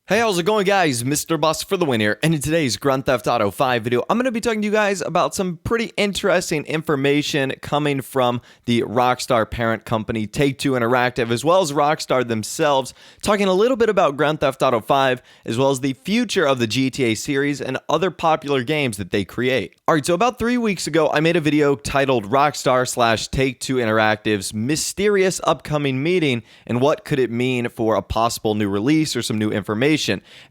Hey, how's it going, guys? Mr. Boss for the win here, and in today's Grand Theft Auto 5 video, I'm going to be talking to you guys about some pretty interesting information coming from the Rockstar parent company, Take-Two Interactive, as well as Rockstar themselves, talking a little bit about Grand Theft Auto 5, as well as the future of the GTA series and other popular games that they create. Alright, so about 3 weeks ago, I made a video titled Rockstar / Take-Two Interactive's Mysterious Upcoming Meeting, and what could it mean for a possible new release or some new information.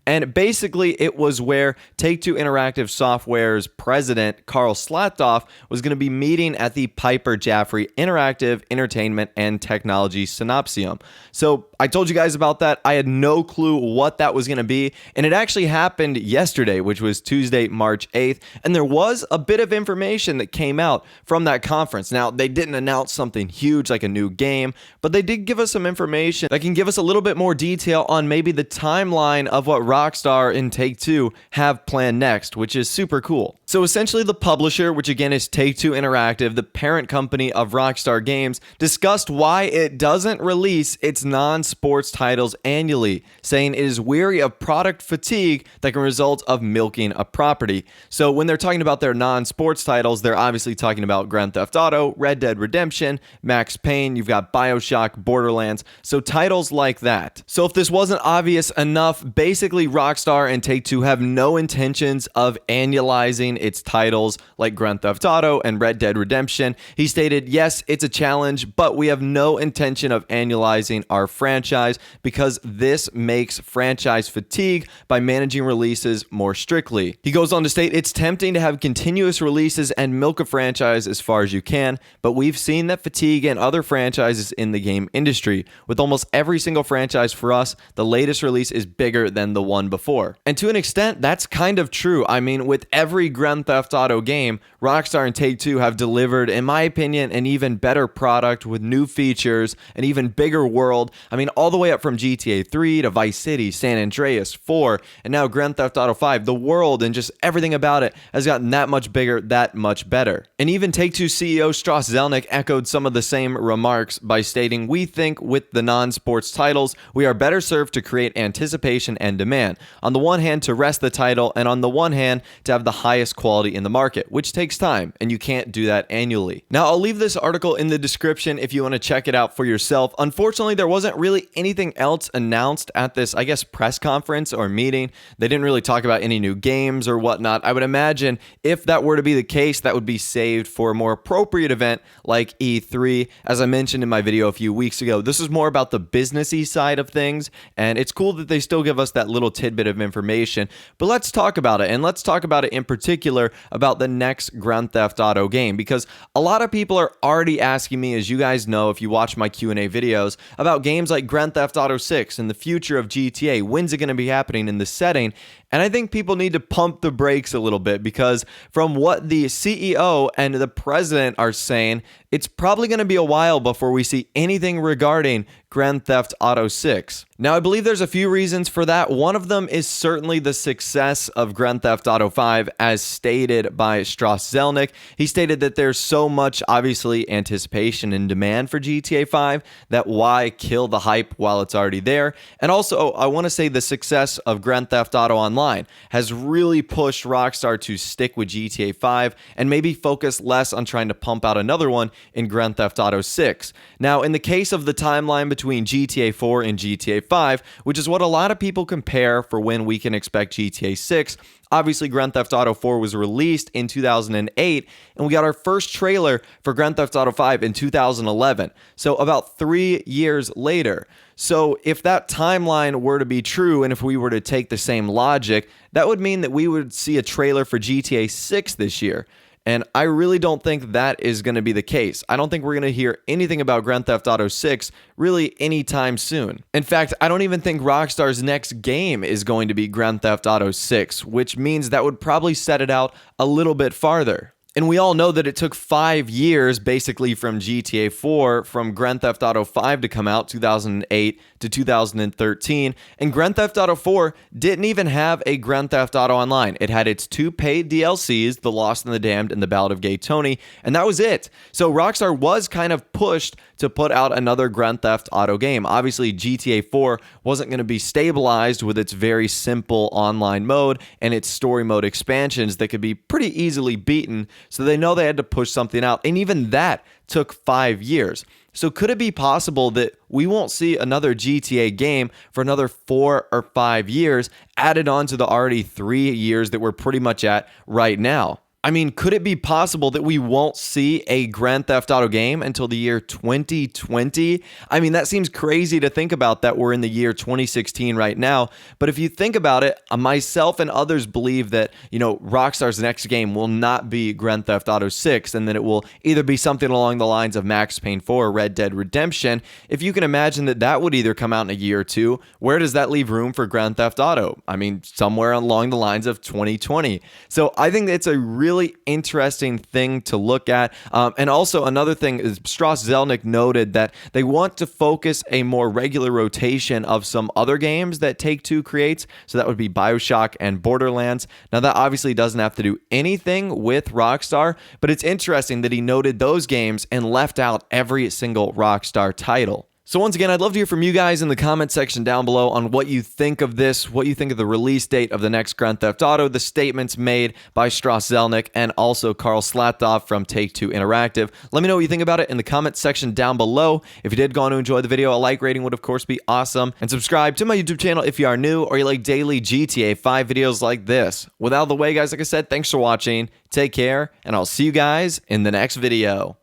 And basically, it was where Take-Two Interactive Software's president, Carl Slatoff, was going to be meeting at the Piper Jaffray Interactive Entertainment and Technology Synopsium. So I told you guys about that. I had no clue what that was going to be, and it actually happened yesterday, which was Tuesday, March 8th, and there was a bit of information that came out from that conference. Now, they didn't announce something huge like a new game, but they did give us some information that can give us a little bit more detail on maybe the timeline of what Rockstar and Take-Two have planned next, which is super cool. So essentially, the publisher, which again is Take-Two Interactive, the parent company of Rockstar Games, discussed why it doesn't release its non-sports titles annually, saying it is weary of product fatigue that can result of milking a property. So when they're talking about their non-sports titles, they're obviously talking about Grand Theft Auto, Red Dead Redemption, Max Payne, you've got BioShock, Borderlands, so titles like that. So if this wasn't obvious enough, basically Rockstar and Take-Two have no intentions of annualizing its titles like Grand Theft Auto and Red Dead Redemption. He stated, yes, it's a challenge, but we have no intention of annualizing our franchise because this makes franchise fatigue by managing releases more strictly. He goes on to state, it's tempting to have continuous releases and milk a franchise as far as you can, but we've seen that fatigue in other franchises in the game industry. With almost every single franchise for us, the latest release is bigger than the one before. And to an extent, that's kind of true. I mean, with every Grand Theft Auto game, Rockstar and Take-Two have delivered, in my opinion, an even better product with new features, an even bigger world. I mean, all the way up from GTA 3 to Vice City, San Andreas 4, and now Grand Theft Auto 5. The world and just everything about it has gotten that much bigger, that much better. And even Take-Two CEO Strauss Zelnick echoed some of the same remarks by stating, we think with the non-sports titles, we are better served to create anticipation and demand. On the one hand, to rest the title, and on the one hand, to have the highest quality in the market, which takes time, and you can't do that annually. Now, I'll leave this article in the description if you want to check it out for yourself. Unfortunately, there wasn't really anything else announced at this, I guess, press conference or meeting. They didn't really talk about any new games or whatnot. I would imagine if that were to be the case, that would be saved for a more appropriate event like E3. As I mentioned in my video a few weeks ago, this is more about the businessy side of things, and it's cool that they still give us that little tidbit of information, but let's talk about it, and let's talk about it in particular about the next Grand Theft Auto game, because a lot of people are already asking me, as you guys know if you watch my Q&A videos, about games like Grand Theft Auto 6 and the future of GTA. When's it going to be happening in this setting? And I think people need to pump the brakes a little bit, because from what the CEO and the president are saying, it's probably going to be a while before we see anything regarding Grand Theft Auto 6. Now, I believe there's a few reasons for that. One of them is certainly the success of Grand Theft Auto 5, as stated by Strauss Zelnick. He stated that there's so much, obviously, anticipation and demand for GTA 5 that why kill the hype while it's already there? And also, I want to say the success of Grand Theft Auto Online has really pushed Rockstar to stick with GTA 5 and maybe focus less on trying to pump out another one in Grand Theft Auto 6. Now, in the case of the timeline between GTA 4 and GTA 5, which is what a lot of people compare for when we can expect GTA 6, obviously Grand Theft Auto 4 was released in 2008, and we got our first trailer for Grand Theft Auto 5 in 2011, so about 3 years later. So if that timeline were to be true, and if we were to take the same logic, that would mean that we would see a trailer for GTA 6 this year. And I really don't think that is going to be the case. I don't think we're going to hear anything about Grand Theft Auto 6 really anytime soon. In fact, I don't even think Rockstar's next game is going to be Grand Theft Auto 6, which means that would probably set it out a little bit farther. And we all know that it took 5 years, basically from GTA 4, from Grand Theft Auto 5 to come out, 2008 to 2013. And Grand Theft Auto 4 didn't even have a Grand Theft Auto Online. It had its 2 paid DLCs, The Lost and the Damned and The Ballad of Gay Tony, and that was it. So Rockstar was kind of pushed to put out another Grand Theft Auto game. Obviously, GTA 4 wasn't going to be stabilized with its very simple online mode and its story mode expansions that could be pretty easily beaten. So they know they had to push something out. And even that took 5 years. So could it be possible that we won't see another GTA game for another 4 or 5 years added on to the already 3 years that we're pretty much at right now? I mean, could it be possible that we won't see a Grand Theft Auto game until the year 2020? I mean, that seems crazy to think about that we're in the year 2016 right now. But if you think about it, myself and others believe that, Rockstar's next game will not be Grand Theft Auto 6, and that it will either be something along the lines of Max Payne 4 or Red Dead Redemption. If you can imagine that would either come out in a year or two, where does that leave room for Grand Theft Auto? I mean, somewhere along the lines of 2020. So I think it's a really interesting thing to look at. And also another thing is Strauss Zelnick noted that they want to focus a more regular rotation of some other games that Take-Two creates. So that would be BioShock and Borderlands. Now that obviously doesn't have to do anything with Rockstar, but it's interesting that he noted those games and left out every single Rockstar title. So once again, I'd love to hear from you guys in the comment section down below on what you think of this, what you think of the release date of the next Grand Theft Auto, the statements made by Strauss Zelnick, and also Karl Slatoff from Take-Two Interactive. Let me know what you think about it in the comment section down below. If you did go on to enjoy the video, a like rating would of course be awesome. And subscribe to my YouTube channel if you are new or you like daily GTA 5 videos like this. With out of the way, guys, like I said, thanks for watching, take care, and I'll see you guys in the next video.